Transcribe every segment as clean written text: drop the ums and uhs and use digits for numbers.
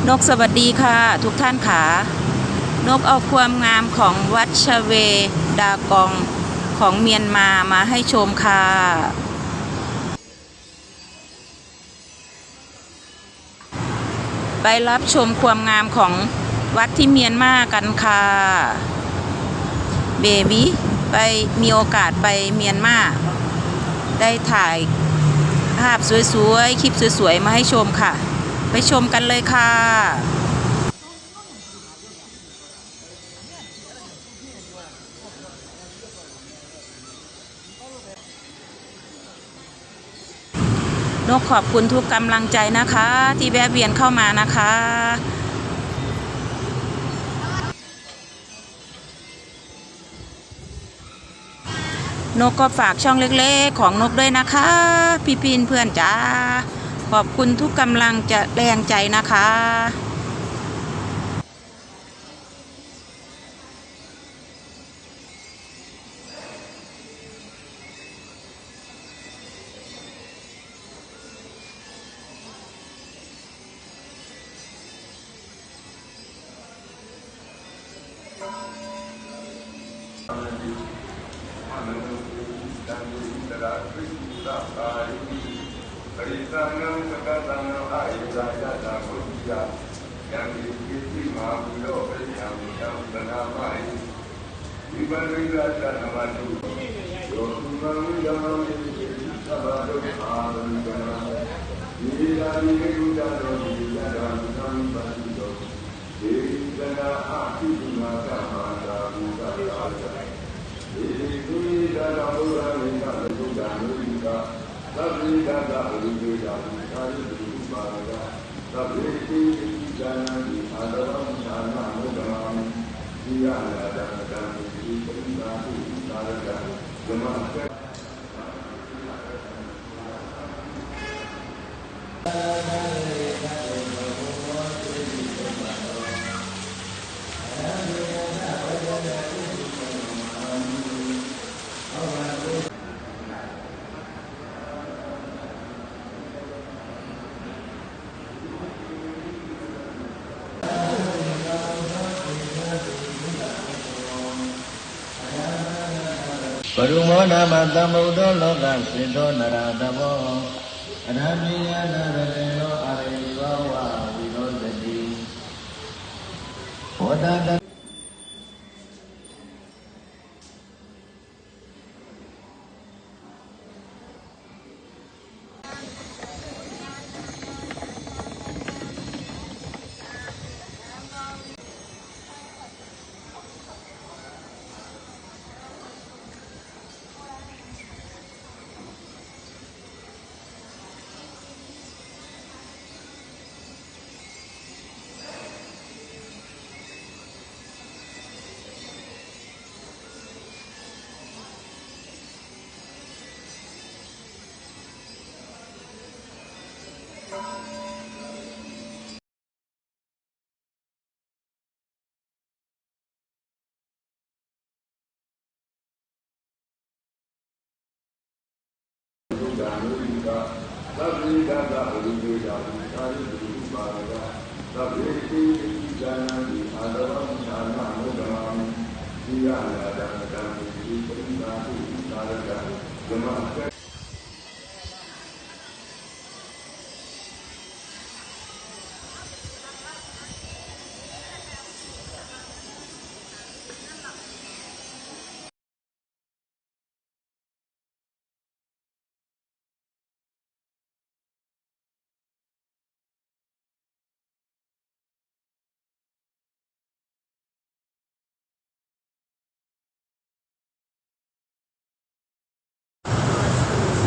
นกสวัสดีค่ะทุกท่านค่ะ นกเอาความงามของวัดชเวดากองของเมียนมาให้ชมค่ะไปรับชมความงามของวัดที่เมียนมากันค่ะเบบี้ไปมีโอกาสไปเมียนมาได้ถ่ายภาพสวยๆคลิปสวยๆมาให้ชมค่ะไปชมกันเลยค่ะนกขอบคุณทุกกำลังใจนะคะที่แวะเวียนเข้ามานะคะนกก็ฝากช่องเล็กๆของนกด้วยนะคะพี่ปินเพื่อนจ้าขอบคุณทุกกำลังแรงใจนะคะปรุโมนามาตัมมุโตโลกสิโตนราตโมอรหันยานาเรโนอริยวาวาวิโรจติโหตต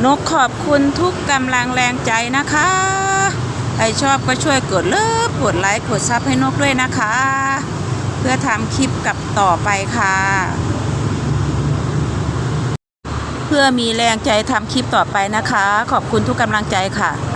นกขอบคุณทุกกำลังแรงใจนะคะใครชอบก็ช่วยกดเลิฟกดไลค์กดซับให้นกด้วยนะคะเพื่อทำคลิปกับต่อไปค่ะเพื่อมีแรงใจทำคลิปต่อไปนะคะขอบคุณทุกกำลังใจค่ะ